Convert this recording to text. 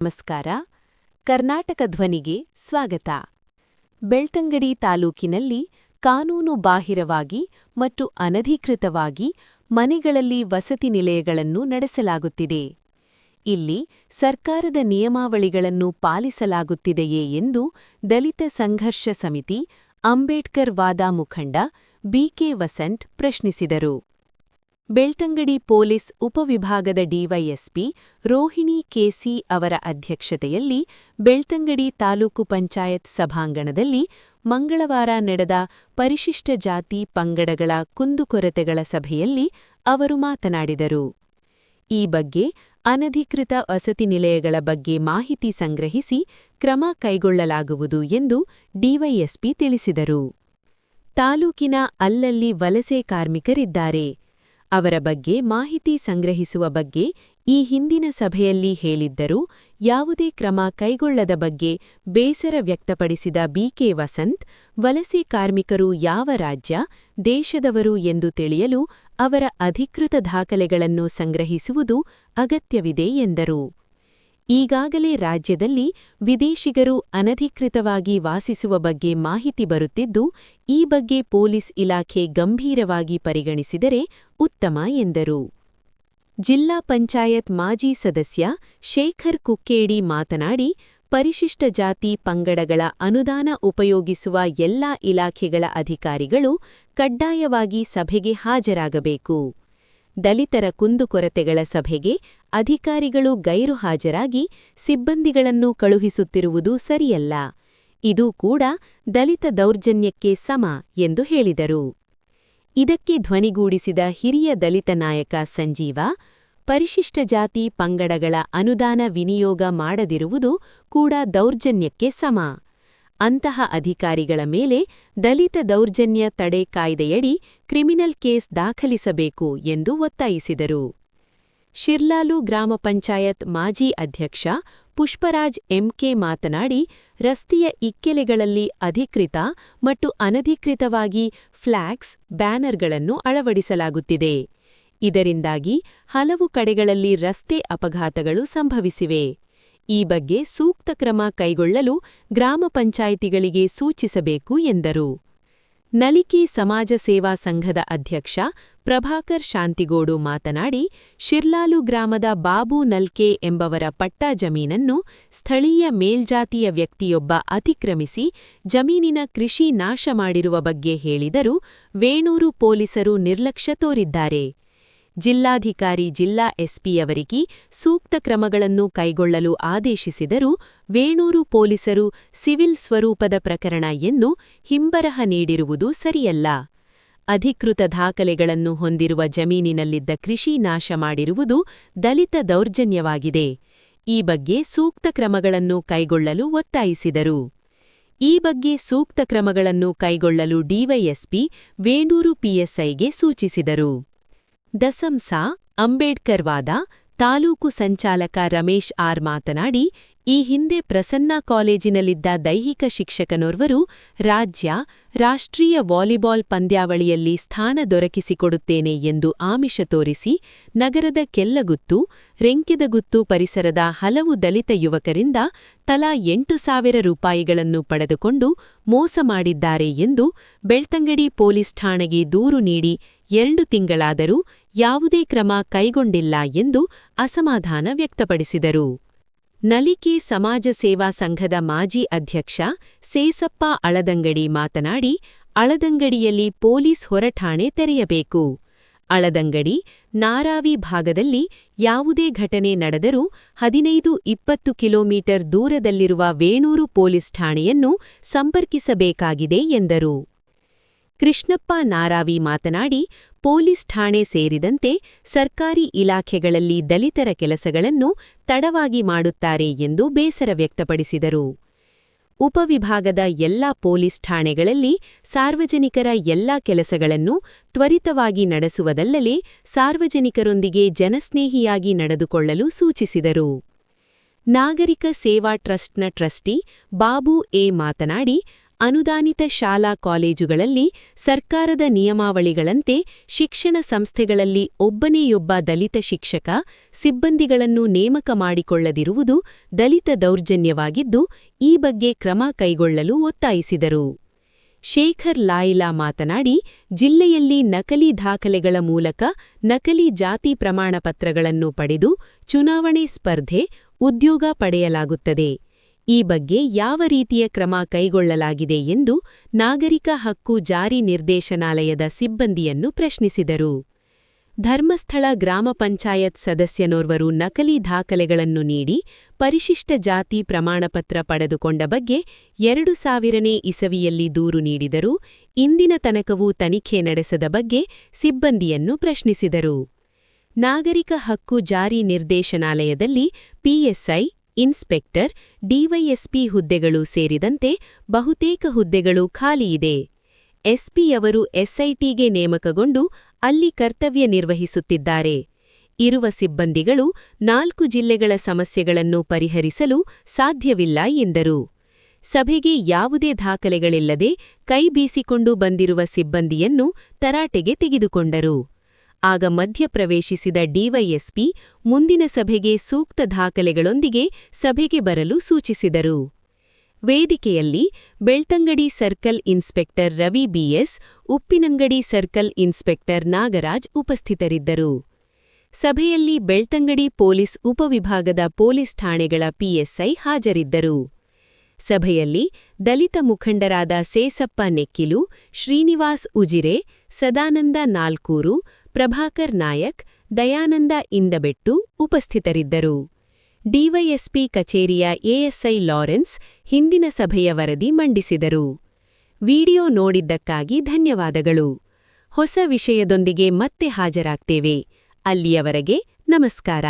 ನಮಸ್ಕಾರ. ಕರ್ನಾಟಕ ಧ್ವನಿಗೆ ಸ್ವಾಗತ. ಬೆಳ್ತಂಗಡಿ ತಾಲೂಕಿನಲ್ಲಿ ಕಾನೂನು ಬಾಹಿರವಾಗಿ ಮತ್ತು ಅನಧಿಕೃತವಾಗಿ ಮನೆಗಳಲ್ಲಿ ವಸತಿ ನಿಲಯಗಳನ್ನು ನಡೆಸಲಾಗುತ್ತಿದೆ. ಇಲ್ಲಿ ಸರ್ಕಾರದ ನಿಯಮಾವಳಿಗಳನ್ನು ಪಾಲಿಸಲಾಗುತ್ತಿದೆಯೇ ಎಂದು ದಲಿತ ಸಂಘರ್ಷ ಸಮಿತಿ ಅಂಬೇಡ್ಕರ್ ವಾದ ಮುಖಂಡ ಬಿಕೆ ವಸಂತ್ ಪ್ರಶ್ನಿಸಿದರು. ಬೆಳ್ತಂಗಡಿ ಪೊಲೀಸ್ ಉಪವಿಭಾಗದ ಡಿವೈಎಸ್ಪಿ ರೋಹಿಣಿ ಕೆಸಿ ಅವರ ಅಧ್ಯಕ್ಷತೆಯಲ್ಲಿ ಬೆಳ್ತಂಗಡಿ ತಾಲೂಕು ಪಂಚಾಯತ್ ಸಭಾಂಗಣದಲ್ಲಿ ಮಂಗಳವಾರ ನಡೆದ ಪರಿಶಿಷ್ಟ ಜಾತಿ ಪಂಗಡಗಳ ಕುಂದುಕೊರತೆಗಳ ಸಭೆಯಲ್ಲಿ ಅವರು ಮಾತನಾಡಿದರು. ಈ ಬಗ್ಗೆ ಅನಧಿಕೃತ ವಸತಿ ನಿಲಯಗಳ ಬಗ್ಗೆ ಮಾಹಿತಿ ಸಂಗ್ರಹಿಸಿ ಕ್ರಮ ಕೈಗೊಳ್ಳಲಾಗುವುದು ಎಂದು ಡಿವೈಎಸ್ಪಿ ತಿಳಿಸಿದರು. ತಾಲೂಕಿನ ಅಲ್ಲಲ್ಲಿ ವಲಸೆ ಕಾರ್ಮಿಕರಿದ್ದಾರೆ. ಅವರ ಬಗ್ಗೆ ಮಾಹಿತಿ ಸಂಗ್ರಹಿಸುವ ಬಗ್ಗೆ ಈ ಹಿಂದಿನ ಸಭೆಯಲ್ಲಿ ಹೇಳಿದ್ದರೂ ಯಾವುದೇ ಕ್ರಮ ಕೈಗೊಳ್ಳದ ಬಗ್ಗೆ ಬೇಸರ ವ್ಯಕ್ತಪಡಿಸಿದ ಬಿಕೆ ವಸಂತ್, ವಲಸೆ ಕಾರ್ಮಿಕರು ಯಾವ ರಾಜ್ಯ, ದೇಶದವರು ಎಂದು ತಿಳಿಯಲು ಅವರ ಅಧಿಕೃತ ದಾಖಲೆಗಳನ್ನು ಸಂಗ್ರಹಿಸುವುದು ಅಗತ್ಯವಿದೆ ಎಂದರು. ಈಗಾಗಲೇ ರಾಜ್ಯದಲ್ಲಿ ವಿದೇಶಿಗರು ಅನಧಿಕೃತವಾಗಿ ವಾಸಿಸುವ ಬಗ್ಗೆ ಮಾಹಿತಿ ಬರುತ್ತಿದ್ದು, ಈ ಬಗ್ಗೆ ಪೊಲೀಸ್ ಇಲಾಖೆ ಗಂಭೀರವಾಗಿ ಪರಿಗಣಿಸಿದರೆ ಉತ್ತಮ ಎಂದರು. ಜಿಲ್ಲಾ ಪಂಚಾಯತ್ ಮಾಜಿ ಸದಸ್ಯ ಶೇಖರ್ ಕುಕ್ಕೇಡಿ ಮಾತನಾಡಿ, ಪರಿಶಿಷ್ಟ ಜಾತಿ ಪಂಗಡಗಳ ಅನುದಾನ ಉಪಯೋಗಿಸುವ ಎಲ್ಲಾ ಇಲಾಖೆಗಳ ಅಧಿಕಾರಿಗಳು ಕಡ್ಡಾಯವಾಗಿ ಸಭೆಗೆ ಹಾಜರಾಗಬೇಕು. ದಲಿತರ ಕುಂದುಕೊರತೆಗಳ ಸಭೆಗೆ ಅಧಿಕಾರಿಗಳು ಗೈರು ಹಾಜರಾಗಿ ಸಿಬ್ಬಂದಿಗಳನ್ನು ಕಳುಹಿಸುತ್ತಿರುವುದು ಸರಿಯಲ್ಲ. ಇದು ಕೂಡ ದಲಿತ ದೌರ್ಜನ್ಯಕ್ಕೆ ಸಮ ಎಂದು ಹೇಳಿದರು. ಇದಕ್ಕೆ ಧ್ವನಿಗೂಡಿಸಿದ ಹಿರಿಯ ದಲಿತ ನಾಯಕ ಸಂಜೀವ, ಪರಿಶಿಷ್ಟ ಜಾತಿ ಪಂಗಡಗಳ ಅನುದಾನ ವಿನಿಯೋಗ ಮಾಡದಿರುವುದು ಕೂಡ ದೌರ್ಜನ್ಯಕ್ಕೆ ಸಮ. ಅಂತಹ ಅಧಿಕಾರಿಗಳ ಮೇಲೆ ದಲಿತ ದೌರ್ಜನ್ಯ ತಡೆ ಕಾಯ್ದೆಯಡಿ ಕ್ರಿಮಿನಲ್ ಕೇಸ್ ದಾಖಲಿಸಬೇಕು ಎಂದು ಒತ್ತಾಯಿಸಿದರು. ಶಿರ್ಲಾಲು ಗ್ರಾಮ ಪಂಚಾಯತ್ ಮಾಜಿ ಅಧ್ಯಕ್ಷ ಪುಷ್ಪರಾಜ್ ಎಂಕೆ ಮಾತನಾಡಿ, ರಸ್ತೆಯ ಇಕ್ಕೆಲೆಗಳಲ್ಲಿ ಅಧಿಕೃತ ಮತ್ತು ಅನಧಿಕೃತವಾಗಿ ಫ್ಲ್ಯಾಕ್ಸ್, ಬ್ಯಾನರ್ಗಳನ್ನು ಅಳವಡಿಸಲಾಗುತ್ತಿದೆ. ಇದರಿಂದಾಗಿ ಹಲವು ಕಡೆಗಳಲ್ಲಿ ರಸ್ತೆ ಅಪಘಾತಗಳು ಸಂಭವಿಸಿವೆ. ಈ ಬಗ್ಗೆ ಸೂಕ್ತ ಕ್ರಮ ಕೈಗೊಳ್ಳಲು ಗ್ರಾಮ ಪಂಚಾಯಿತಿಗಳಿಗೆ ಸೂಚಿಸಬೇಕು ಎಂದರು. ನಲಿಕೆ ಸಮಾಜ ಸೇವಾ ಸಂಘದ ಅಧ್ಯಕ್ಷ ಪ್ರಭಾಕರ್ ಶಾಂತಿಗೋಡು ಮಾತನಾಡಿ, ಶಿರ್ಲಾಲು ಗ್ರಾಮದ ಬಾಬು ನಲ್ಕೆ ಎಂಬವರ ಪಟ್ಟಾ ಜಮೀನನ್ನು ಸ್ಥಳೀಯ ಮೇಲ್ಜಾತಿಯ ವ್ಯಕ್ತಿಯೊಬ್ಬ ಅತಿಕ್ರಮಿಸಿ ಜಮೀನಿನ ಕೃಷಿ ನಾಶ ಮಾಡಿರುವ ಬಗ್ಗೆ ಹೇಳಿದರೂ ವೇಣೂರು ಪೊಲೀಸರು ನಿರ್ಲಕ್ಷ್ಯ ತೋರಿದ್ದಾರೆ. ಜಿಲ್ಲಾಧಿಕಾರಿ ಜಿಲ್ಲಾ ಎಸ್ಪಿಯವರಿಗೆ ಸೂಕ್ತ ಕ್ರಮಗಳನ್ನು ಕೈಗೊಳ್ಳಲು ಆದೇಶಿಸಿದರೂ ವೇಣೂರು ಪೊಲೀಸರು ಸಿವಿಲ್ ಸ್ವರೂಪದ ಪ್ರಕರಣ ಎಂದು ಹಿಂಬರಹ ನೀಡಿರುವುದು ಸರಿಯಲ್ಲ. ಅಧಿಕೃತ ದಾಖಲೆಗಳನ್ನು ಹೊಂದಿರುವ ಜಮೀನಿನಲ್ಲಿದ್ದ ಕೃಷಿ ನಾಶ ಮಾಡಿರುವುದು ದಲಿತ ದೌರ್ಜನ್ಯವಾಗಿದೆ. ಈ ಬಗ್ಗೆ ಸೂಕ್ತ ಕ್ರಮಗಳನ್ನು ಕೈಗೊಳ್ಳಲು ಒತ್ತಾಯಿಸಿದರು. ಈ ಬಗ್ಗೆ ಸೂಕ್ತ ಕ್ರಮಗಳನ್ನು ಕೈಗೊಳ್ಳಲು ಡಿವೈಎಸ್ಪಿ ವೇಣೂರು ಪಿಎಸ್ಐಗೆ ಸೂಚಿಸಿದರು. ದಸಂಸ ಅಂಬೇಡ್ಕರ್ ವಾದ ತಾಲೂಕು ಸಂಚಾಲಕ ರಮೇಶ್ ಆರ್ ಮಾತನಾಡಿ, ಈ ಹಿಂದೆ ಪ್ರಸನ್ನ ಕಾಲೇಜಿನಲ್ಲಿದ್ದ ದೈಹಿಕ ಶಿಕ್ಷಕನೋರ್ವರು ರಾಷ್ಟ್ರೀಯ ವಾಲಿಬಾಲ್ ಪಂದ್ಯಾವಳಿಯಲ್ಲಿ ಸ್ಥಾನ ದೊರಕಿಸಿಕೊಡುತ್ತೇನೆ ಎಂದು ಆಮಿಷ ತೋರಿಸಿ ನಗರದ ಕೆಲ್ಲಗುತ್ತು, ರೆಂಕೆದಗುತ್ತು ಪರಿಸರದ ಹಲವು ದಲಿತ ಯುವಕರಿಂದ ತಲಾ 8,000 ರೂಪಾಯಿಗಳನ್ನು ಪಡೆದುಕೊಂಡು ಮೋಸ ಮಾಡಿದ್ದಾರೆ ಎಂದು ಬೆಳ್ತಂಗಡಿ ಪೊಲೀಸ್ ಠಾಣೆಗೆ ದೂರು ನೀಡಿ 2 ತಿಂಗಳಾದರೂ ಯಾವುದೇ ಕ್ರಮ ಕೈಗೊಂಡಿಲ್ಲ ಎಂದು ಅಸಮಾಧಾನ ವ್ಯಕ್ತಪಡಿಸಿದರು. ನಲಿಕೆ ಸಮಾಜ ಸೇವಾ ಸಂಘದ ಮಾಜಿ ಅಧ್ಯಕ್ಷ ಸೇಸಪ್ಪ ಅಳದಂಗಡಿ ಮಾತನಾಡಿ, ಅಳದಂಗಡಿಯಲ್ಲಿ ಪೊಲೀಸ್ ಹೊರಠಾಣೆ ತೆರೆಯಬೇಕು. ಅಳದಂಗಡಿ, ನಾರಾವಿ ಭಾಗದಲ್ಲಿ ಯಾವುದೇ ಘಟನೆ ನಡೆದರೂ 15-20 ಕಿಲೋಮೀಟರ್ ದೂರದಲ್ಲಿರುವ ವೇಣೂರು ಪೊಲೀಸ್ ಠಾಣೆಯನ್ನು ಸಂಪರ್ಕಿಸಬೇಕಾಗಿದೆ ಎಂದರು. ಕೃಷ್ಣಪ್ಪ ನಾರಾವಿ ಮಾತನಾಡಿ, ಪೊಲೀಸ್ ಠಾಣೆ ಸೇರಿದಂತೆ ಸರ್ಕಾರಿ ಇಲಾಖೆಗಳಲ್ಲಿ ದಲಿತರ ಕೆಲಸಗಳನ್ನು ತಡವಾಗಿ ಮಾಡುತ್ತಾರೆ ಎಂದು ಬೇಸರ ವ್ಯಕ್ತಪಡಿಸಿದರು. ಉಪವಿಭಾಗದ ಎಲ್ಲಾ ಪೊಲೀಸ್ ಠಾಣೆಗಳಲ್ಲಿ ಸಾರ್ವಜನಿಕರ ಎಲ್ಲಾ ಕೆಲಸಗಳನ್ನು ತ್ವರಿತವಾಗಿ ನಡೆಸುವುದಲ್ಲದೆ ಸಾರ್ವಜನಿಕರೊಂದಿಗೆ ಜನಸ್ನೇಹಿಯಾಗಿ ನಡೆದುಕೊಳ್ಳಲು ಸೂಚಿಸಿದರು. ನಾಗರಿಕ ಸೇವಾ ಟ್ರಸ್ಟ್ನ ಟ್ರಸ್ಟಿ ಬಾಬು ಎ ಮಾತನಾಡಿ, ಅನುದಾನಿತ ಶಾಲಾ ಕಾಲೇಜುಗಳಲ್ಲಿ ಸರ್ಕಾರದ ನಿಯಮಾವಳಿಗಳಂತೆ ಶಿಕ್ಷಣ ಸಂಸ್ಥೆಗಳಲ್ಲಿ ಒಬ್ಬನೇಯೊಬ್ಬ ದಲಿತ ಶಿಕ್ಷಕ ಸಿಬ್ಬಂದಿಗಳನ್ನು ನೇಮಕ ಮಾಡಿಕೊಳ್ಳದಿರುವುದು ದಲಿತ ದೌರ್ಜನ್ಯವಾಗಿದ್ದು ಈ ಬಗ್ಗೆ ಕ್ರಮ ಕೈಗೊಳ್ಳಲು ಒತ್ತಾಯಿಸಿದರು. ಶೇಖರ್ ಲಾಯಿಲಾ ಮಾತನಾಡಿ, ಜಿಲ್ಲೆಯಲ್ಲಿ ನಕಲಿ ದಾಖಲೆಗಳ ಮೂಲಕ ನಕಲಿ ಜಾತಿ ಪ್ರಮಾಣಪತ್ರಗಳನ್ನು ಪಡೆದು ಚುನಾವಣೆ ಸ್ಪರ್ಧೆ, ಉದ್ಯೋಗ ಪಡೆಯಲಾಗುತ್ತದೆ. ಈ ಬಗ್ಗೆ ಯಾವ ರೀತಿಯ ಕ್ರಮ ಕೈಗೊಳ್ಳಲಾಗಿದೆ ಎಂದು ನಾಗರಿಕ ಹಕ್ಕು ಜಾರಿ ನಿರ್ದೇಶನಾಲಯದ ಸಿಬ್ಬಂದಿಯನ್ನು ಪ್ರಶ್ನಿಸಿದರು. ಧರ್ಮಸ್ಥಳ ಗ್ರಾಮ ಪಂಚಾಯತ್ ಸದಸ್ಯನೋರ್ವರು ನಕಲಿ ದಾಖಲೆಗಳನ್ನು ನೀಡಿ ಪರಿಶಿಷ್ಟ ಜಾತಿ ಪ್ರಮಾಣಪತ್ರ ಪಡೆದುಕೊಂಡ ಬಗ್ಗೆ 2000ನೇ ಇಸವಿಯಲ್ಲಿ ದೂರು ನೀಡಿದರೂ ಇಂದಿನ ತನಕವೂ ತನಿಖೆ ನಡೆಸದ ಬಗ್ಗೆ ಸಿಬ್ಬಂದಿಯನ್ನು ಪ್ರಶ್ನಿಸಿದರು. ನಾಗರಿಕ ಹಕ್ಕು ಜಾರಿ ನಿರ್ದೇಶನಾಲಯದಲ್ಲಿ ಪಿಎಸ್ಐ, ಇನ್ಸ್ಪೆಕ್ಟರ್, ಡಿವೈಎಸ್ಪಿ ಹುದ್ದೆಗಳು ಸೇರಿದಂತೆ ಬಹುತೇಕ ಹುದ್ದೆಗಳು ಖಾಲಿಯಿದೆ. ಎಸ್ಪಿಯವರು ಎಸ್ಐಟಿಗೆ ನೇಮಕಗೊಂಡು ಅಲ್ಲಿ ಕರ್ತವ್ಯ ನಿರ್ವಹಿಸುತ್ತಿದ್ದಾರೆ. ಇರುವ ಸಿಬ್ಬಂದಿಗಳು 4 ಜಿಲ್ಲೆಗಳ ಸಮಸ್ಯೆಗಳನ್ನು ಪರಿಹರಿಸಲು ಸಾಧ್ಯವಿಲ್ಲ ಎಂದರು. ಸಭೆಗೆ ಯಾವುದೇ ದಾಖಲೆಗಳಿಲ್ಲದೆ ಕೈ ಬೀಸಿಕೊಂಡು ಬಂದಿರುವ ಸಿಬ್ಬಂದಿಯನ್ನು ತರಾಟೆಗೆ ತೆಗೆದುಕೊಂಡರು. ಆಗ ಮಧ್ಯಪ್ರವೇಶಿಸಿದ ಡಿವೈಎಸ್ಪಿ ಮುಂದಿನ ಸಭೆಗೆ ಸೂಕ್ತ ದಾಖಲೆಗಳೊಂದಿಗೆ ಸಭೆಗೆ ಬರಲು ಸೂಚಿಸಿದರು. ವೇದಿಕೆಯಲ್ಲಿ Belthangady circle inspector Ravi BS, Uppinangady circle inspector Nagaraj ಉಪಸ್ಥಿತರಿದ್ದರು. ಸಭೆಯಲ್ಲಿ ಬೆಳ್ತಂಗಡಿ ಪೊಲೀಸ್ ಉಪವಿಭಾಗದ ಪೊಲೀಸ್ ಠಾಣೆಗಳ ಪಿಎಸ್ಐ ಹಾಜರಿದ್ದರು. ಸಭೆಯಲ್ಲಿ ದಲಿತ ಮುಖಂಡರಾದ ಸೇಸಪ್ಪ ನೆಕ್ಕಿಲು, ಶ್ರೀನಿವಾಸ್ ಉಜಿರೆ, ಸದಾನಂದ ನಾಲ್ಕೂರು, ಪ್ರಭಾಕರ್ ನಾಯಕ್, ದಯಾನಂದ ಇಂದಬೆಟ್ಟು ಉಪಸ್ಥಿತರಿದ್ದರು. ಡಿವೈಎಸ್ಪಿ ಕಚೇರಿಯ ಎಎಸ್ಐ ಲಾರೆನ್ಸ್ ಹಿಂದಿನ ಸಭೆಯ ವರದಿ ಮಂಡಿಸಿದರು. ವಿಡಿಯೋ ನೋಡಿದ್ದಕ್ಕಾಗಿ ಧನ್ಯವಾದಗಳು. ಹೊಸ ವಿಷಯದೊಂದಿಗೆ ಮತ್ತೆ ಹಾಜರಾಗ್ತೇವೆ. ಅಲ್ಲಿಯವರೆಗೆ ನಮಸ್ಕಾರ.